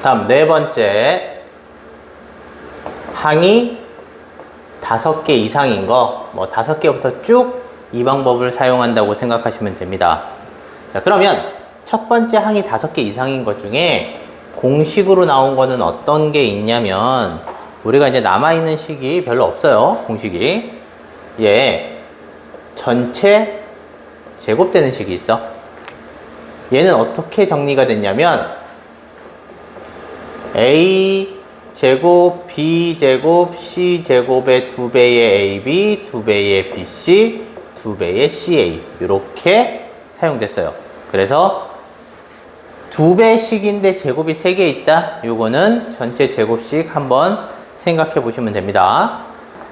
다음 네 번째, 항이 5개 이상인 거, 뭐 5개부터 쭉 이 방법을 사용한다고 생각하시면 됩니다. 자, 그러면 첫 번째 항이 5개 이상인 것 중에 공식으로 나온 거는 어떤 게 있냐면, 우리가 이제 남아있는 식이 별로 없어요. 공식이. 전체 제곱되는 식이 있어. 얘는 어떻게 정리가 됐냐면, A 제곱, B 제곱, C 제곱의 2배의 AB, 2배의 BC, 2배의 CA 이렇게 사용됐어요. 그래서 2배씩인데 제곱이 3개 있다. 요거는 전체 제곱식 한번 생각해 보시면 됩니다.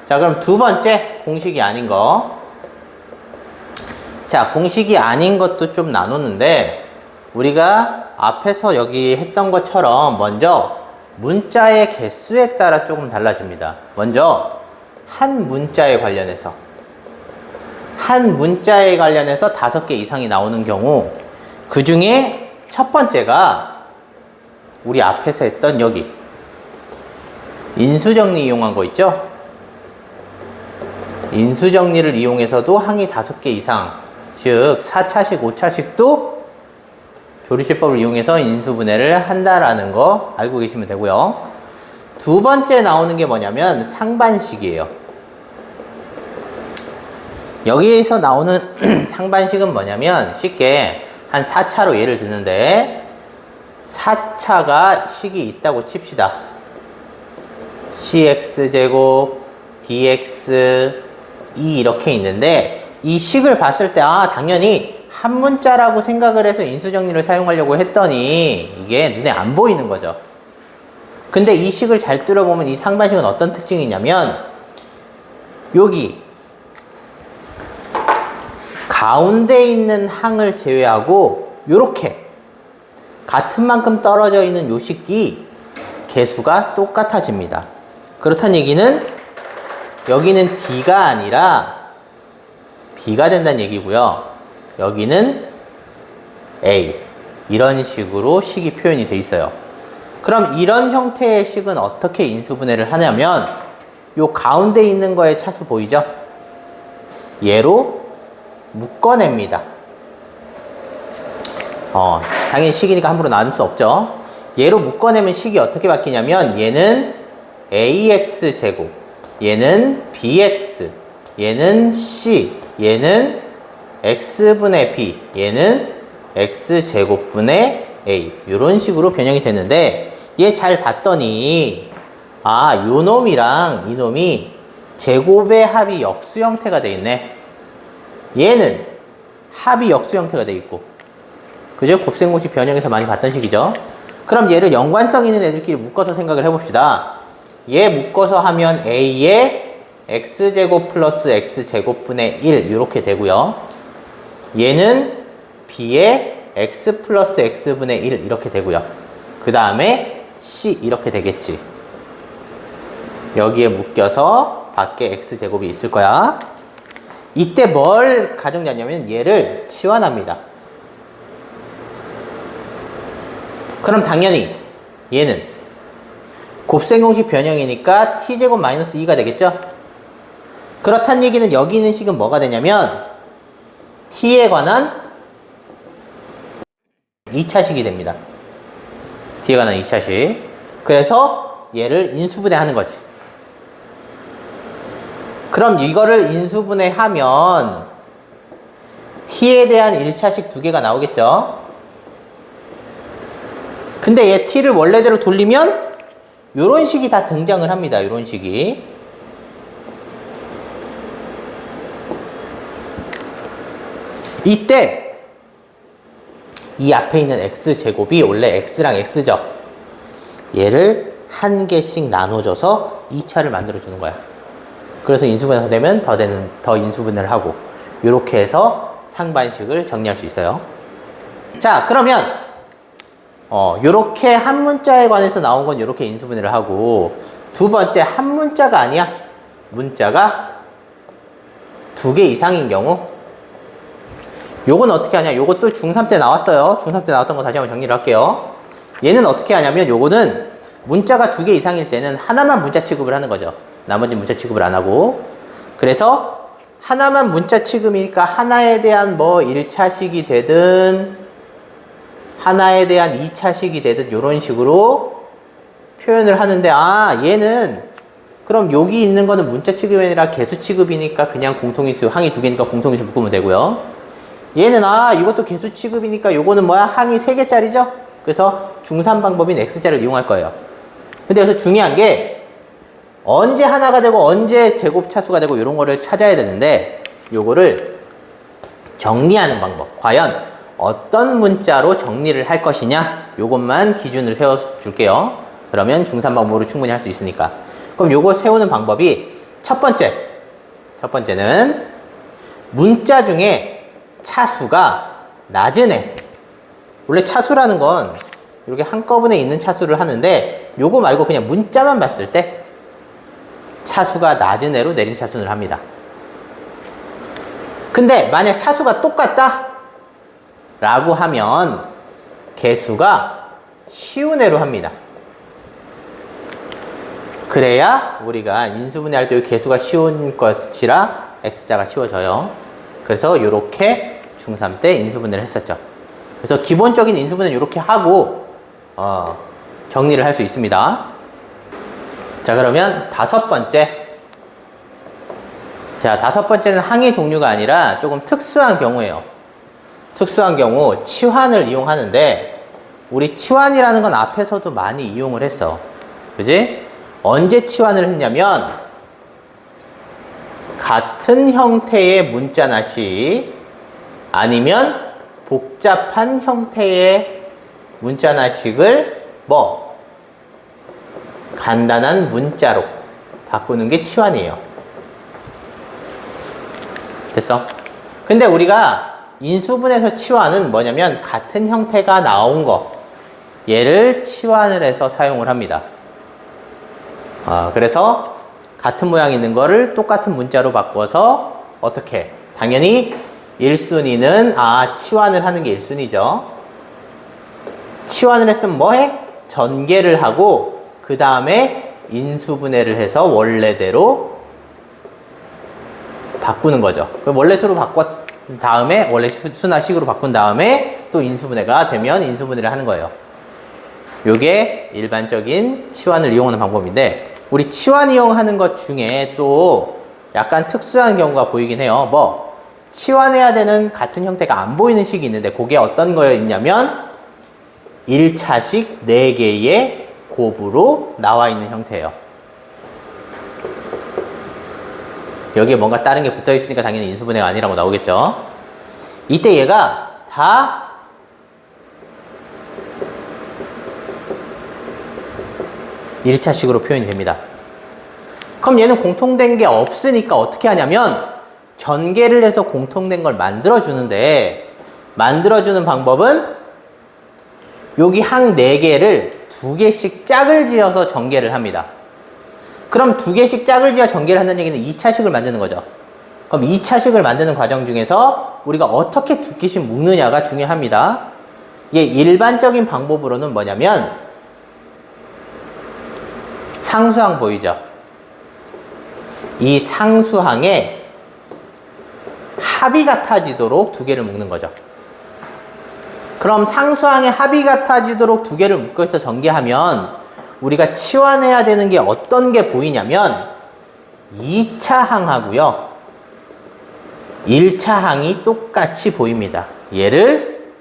자, 그럼 두 번째, 공식이 아닌 거. 자, 공식이 아닌 것도 좀 나누는데, 우리가 앞에서 여기 했던 것처럼 먼저 문자의 개수에 따라 조금 달라집니다. 먼저 한 문자에 관련해서 5개 이상이 나오는 경우, 그 중에 첫 번째가 우리 앞에서 했던 여기 인수정리 이용한 거 있죠? 인수정리를 이용해서도 항이 5개 이상, 즉 4차식, 5차식도 조리제법을 이용해서 인수분해를 한다라는 거 알고 계시면 되고요. 두 번째 나오는 게 뭐냐면 상반식이에요. 여기에서 나오는 상반식은 뭐냐면, 쉽게 한 4차로 예를 드는데, 4차가 식이 있다고 칩시다. cx제곱, dx, 이렇게 있는데, 이 식을 봤을 때 당연히 한 문자라고 생각을 해서 인수정리를 사용하려고 했더니 이게 눈에 안 보이는 거죠. 근데 이 식을 잘 뚫어보면 이 상반식은 어떤 특징이 있냐면, 여기 가운데 있는 항을 제외하고 요렇게 같은 만큼 떨어져 있는 요 식이 개수가 똑같아집니다. 그렇다는 얘기는 여기는 D가 아니라 B가 된다는 얘기고요. 여기는 A. 이런 식으로 식이 표현이 돼 있어요. 그럼 이런 형태의 식은 어떻게 인수분해를 하냐면, 요 가운데 있는 거의 차수 보이죠? 얘로 묶어냅니다. 당연히 식이니까 함부로 나눌 수 없죠. 얘로 묶어내면 식이 어떻게 바뀌냐면, 얘는 AX제곱, 얘는 BX, 얘는 C, 얘는 X분의 B, 얘는 X제곱분의 A, 이런 식으로 변형이 됐는데, 얘 잘 봤더니 요 놈이랑 이 놈이 제곱의 합이 역수 형태가 돼 있네. 얘는 합이 역수 형태가 돼 있고, 그죠? 곱셈공식 변형에서 많이 봤던 식이죠. 그럼 얘를 연관성 있는 애들끼리 묶어서 생각을 해봅시다. 얘 묶어서 하면 A의 X제곱 플러스 X제곱분의 1 이렇게 되고요. 얘는 B의 X 플러스 X분의 1 이렇게 되고요. 그 다음에 C 이렇게 되겠지. 여기에 묶여서 밖에 X제곱이 있을 거야. 이때 뭘 가정하냐면 얘를 치환합니다. 그럼 당연히 얘는 곱셈공식 변형이니까 t제곱 마이너스 2가 되겠죠? 그렇다는 얘기는 여기 있는 식은 뭐가 되냐면 t에 관한 2차식이 됩니다. t에 관한 2차식. 그래서 얘를 인수분해하는 거지. 그럼 이거를 인수분해하면 t에 대한 1차식 2개가 나오겠죠? 근데 얘 t를 원래대로 돌리면 요런 식이 다 등장을 합니다. 요런 식이. 이때 이 앞에 있는 x제곱이 원래 x랑 x죠. 얘를 한 개씩 나눠줘서 2차를 만들어주는 거야. 그래서 인수분해가 되면 더 인수분해를 하고, 요렇게 해서 상반식을 정리할 수 있어요. 자, 그러면 요렇게 한 문자에 관해서 나온 건 요렇게 인수분해를 하고, 두 번째 한 문자가 아니야. 문자가 2개 이상인 경우, 요건 어떻게 하냐. 요것도 중3 때 나왔어요. 중3 때 나왔던 거 다시 한번 정리를 할게요. 얘는 어떻게 하냐면 요거는 문자가 2개 이상일 때는 하나만 문자 취급을 하는 거죠. 나머지 문자 취급을 안 하고. 그래서 하나만 문자 취급이니까 하나에 대한 뭐 1차식이 되든 하나에 대한 2차식이 되든 이런 식으로 표현을 하는데, 아, 얘는 그럼 여기 있는 거는 문자 취급이 아니라 개수 취급이니까 그냥 공통인수, 항이 2개니까 공통인수 묶으면 되고요. 얘는 이것도 개수 취급이니까 요거는 뭐야? 항이 3개짜리죠? 그래서 중산 방법인 x자를 이용할 거예요. 근데 여기서 중요한 게 언제 하나가 되고 언제 제곱 차수가 되고 이런 거를 찾아야 되는데, 요거를 정리하는 방법. 과연 어떤 문자로 정리를 할 것이냐? 요것만 기준을 세워줄게요. 그러면 중산 방법으로 충분히 할 수 있으니까. 그럼 요거 세우는 방법이 첫 번째는 문자 중에 차수가 낮은 애. 원래 차수라는 건 이렇게 한꺼번에 있는 차수를 하는데, 요거 말고 그냥 문자만 봤을 때 차수가 낮은 애로 내림차순을 합니다. 근데 만약 차수가 똑같다 라고 하면 개수가 쉬운 애로 합니다. 그래야 우리가 인수분해할 때 개수가 쉬운 것이라 x자가 쉬워져요. 그래서 이렇게 중3 때 인수분해를 했었죠. 그래서 기본적인 인수분해는 이렇게 하고 정리를 할 수 있습니다. 자, 그러면 다섯 번째는 항의 종류가 아니라 조금 특수한 경우예요. 특수한 경우 치환을 이용하는데, 우리 치환이라는 건 앞에서도 많이 이용을 했어. 그지? 언제 치환을 했냐면 같은 형태의 문자나 시, 아니면 복잡한 형태의 문자나 식을 간단한 문자로 바꾸는 게 치환이에요. 됐어? 근데 우리가 인수분해에서 치환은 뭐냐면 같은 형태가 나온 거, 얘를 치환을 해서 사용을 합니다. 그래서 같은 모양이 있는 거를 똑같은 문자로 바꿔서 어떻게? 당연히 1순위는 치환을 하는 게 1순위죠. 치환을 했으면 뭐해? 전개를 하고 그 다음에 인수분해를 해서 원래대로 바꾸는 거죠. 원래수로 바꾼 다음에, 원래 수나 식으로 바꾼 다음에 또 인수분해가 되면 인수분해를 하는 거예요. 요게 일반적인 치환을 이용하는 방법인데, 우리 치환 이용하는 것 중에 또 약간 특수한 경우가 보이긴 해요. 치환해야 되는 같은 형태가 안 보이는 식이 있는데, 그게 어떤 거였냐면 1차식 4개의 곱으로 나와 있는 형태예요. 여기에 뭔가 다른 게 붙어 있으니까 당연히 인수분해가 아니라고 나오겠죠. 이때 얘가 다 1차식으로 표현이 됩니다. 그럼 얘는 공통된 게 없으니까 어떻게 하냐면 전개를 해서 공통된 걸 만들어주는데, 만들어주는 방법은 여기 항 4개를 2개씩 짝을 지어서 전개를 합니다. 그럼 2개씩 짝을 지어 전개를 한다는 얘기는 2차식을 만드는 거죠. 그럼 2차식을 만드는 과정 중에서 우리가 어떻게 2개씩 묶느냐가 중요합니다. 이게 일반적인 방법으로는 뭐냐면 상수항 보이죠? 이 상수항에 합이 같아지도록 2개를 묶는 거죠. 그럼 상수항에 합이 같아지도록 2개를 묶어서 전개하면 우리가 치환해야 되는 게 어떤 게 보이냐면 2차 항하고요 1차 항이 똑같이 보입니다. 얘를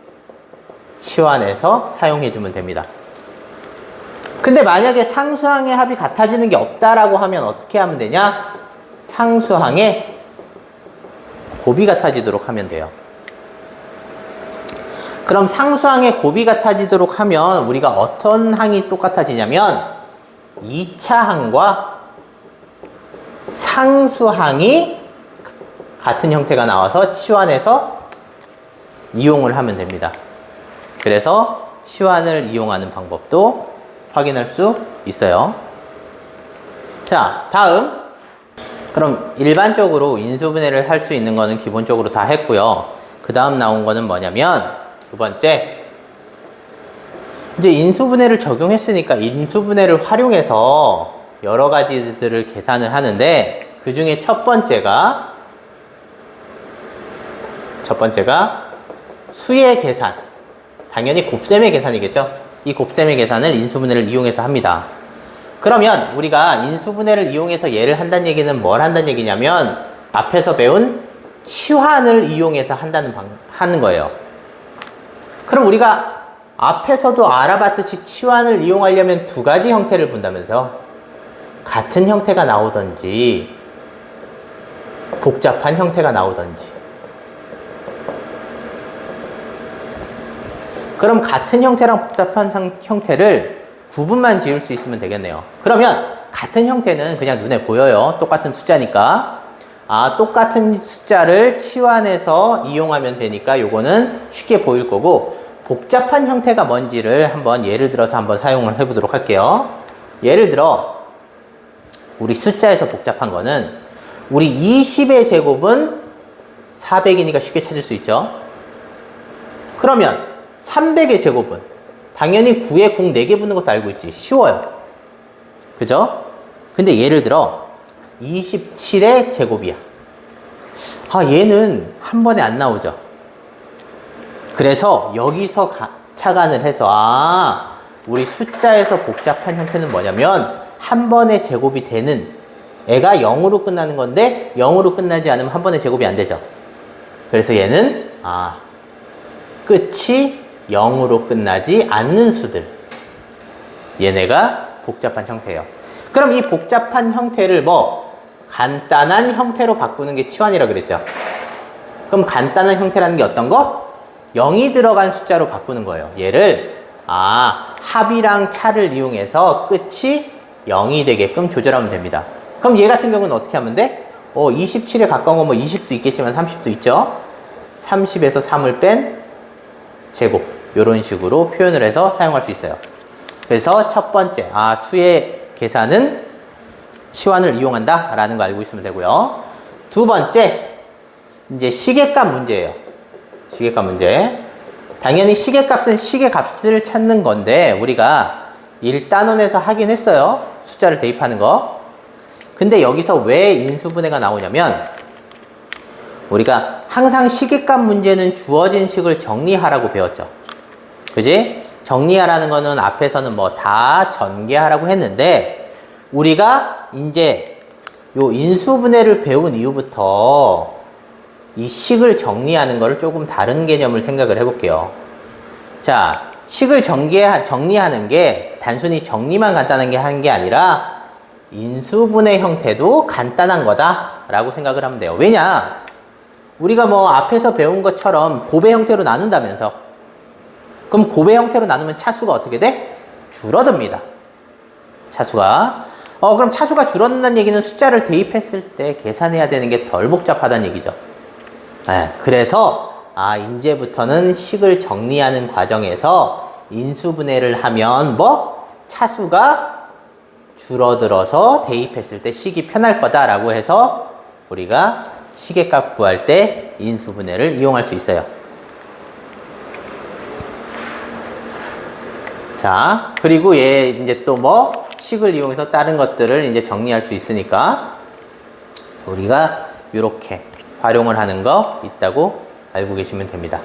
치환해서 사용해주면 됩니다. 근데 만약에 상수항의 합이 같아지는 게 없다라고 하면 어떻게 하면 되냐? 상수항에 곱이 같아지도록 하면 돼요. 그럼 상수항에 곱이 같아지도록 하면 우리가 어떤 항이 똑같아지냐면 2차 항과 상수항이 같은 형태가 나와서 치환해서 이용을 하면 됩니다. 그래서 치환을 이용하는 방법도 확인할 수 있어요. 자, 다음. 그럼 일반적으로 인수분해를 할 수 있는 거는 기본적으로 다 했고요. 그 다음 나온 거는 뭐냐면 두 번째, 이제 인수분해를 적용했으니까 인수분해를 활용해서 여러 가지들을 계산을 하는데 그 중에 첫 번째가 수의 계산. 당연히 곱셈의 계산이겠죠. 이 곱셈의 계산을 인수분해를 이용해서 합니다. 그러면 우리가 인수분해를 이용해서 얘를 한다는 얘기는 뭘 한다는 얘기냐면 앞에서 배운 치환을 이용해서 하는 거예요. 그럼 우리가 앞에서도 알아봤듯이 치환을 이용하려면 두 가지 형태를 본다면서 같은 형태가 나오든지 복잡한 형태가 나오든지. 그럼 같은 형태랑 복잡한 형태를 구분만 지을 수 있으면 되겠네요. 그러면 같은 형태는 그냥 눈에 보여요. 똑같은 숫자니까. 똑같은 숫자를 치환해서 이용하면 되니까 요거는 쉽게 보일 거고, 복잡한 형태가 뭔지를 한번 예를 들어서 한번 사용을 해보도록 할게요. 예를 들어 우리 숫자에서 복잡한 거는 우리 20의 제곱은 400이니까 쉽게 찾을 수 있죠. 그러면 300의 제곱은 당연히 9에 공 4개 붙는 것도 알고 있지. 쉬워요. 그죠? 근데 예를 들어 27의 제곱이야. 얘는 한 번에 안 나오죠. 그래서 여기서 착안을 해서 우리 숫자에서 복잡한 형태는 뭐냐면 한 번에 제곱이 되는 애가 0으로 끝나는 건데 0으로 끝나지 않으면 한 번에 제곱이 안 되죠. 그래서 얘는 끝이 0으로 끝나지 않는 수들, 얘네가 복잡한 형태예요. 그럼 이 복잡한 형태를 간단한 형태로 바꾸는 게 치환이라고 그랬죠. 그럼 간단한 형태라는 게 어떤 거? 0이 들어간 숫자로 바꾸는 거예요. 얘를 합이랑 차를 이용해서 끝이 0이 되게끔 조절하면 됩니다. 그럼 얘 같은 경우는 어떻게 하면 돼? 27에 가까운 건 20도 있겠지만 30도 있죠. 30에서 3을 뺀 제곱, 이런 식으로 표현을 해서 사용할 수 있어요. 그래서 첫 번째, 수의 계산은 치환을 이용한다 라는 거 알고 있으면 되고요. 두 번째, 이제 시계값 문제예요. 시계값 문제. 당연히 시계값은 시계값을 찾는 건데 우리가 1단원에서 하긴 했어요. 숫자를 대입하는 거. 근데 여기서 왜 인수분해가 나오냐면 우리가 항상 시계값 문제는 주어진 식을 정리하라고 배웠죠. 그지? 정리하라는 거는 앞에서는 다 전개하라고 했는데 우리가 이제 요 인수분해를 배운 이후부터 이 식을 정리하는 거를 조금 다른 개념을 생각을 해볼게요. 자, 식을 정리하는 게 단순히 정리만 간단한 게 하는 게 아니라 인수분해 형태도 간단한 거다라고 생각을 하면 돼요. 왜냐? 우리가 앞에서 배운 것처럼 곱의 형태로 나눈다면서. 그럼 곱의 형태로 나누면 차수가 어떻게 돼? 줄어듭니다. 차수가. 그럼 차수가 줄어든다는 얘기는 숫자를 대입했을 때 계산해야 되는 게 덜 복잡하다는 얘기죠. 그래서 이제부터는 식을 정리하는 과정에서 인수분해를 하면 차수가 줄어들어서 대입했을 때 식이 편할 거다라고 해서 우리가 시계값 구할 때 인수분해를 이용할 수 있어요. 자, 그리고 얘 이제 또 식을 이용해서 다른 것들을 이제 정리할 수 있으니까 우리가 이렇게 활용을 하는 거 있다고 알고 계시면 됩니다.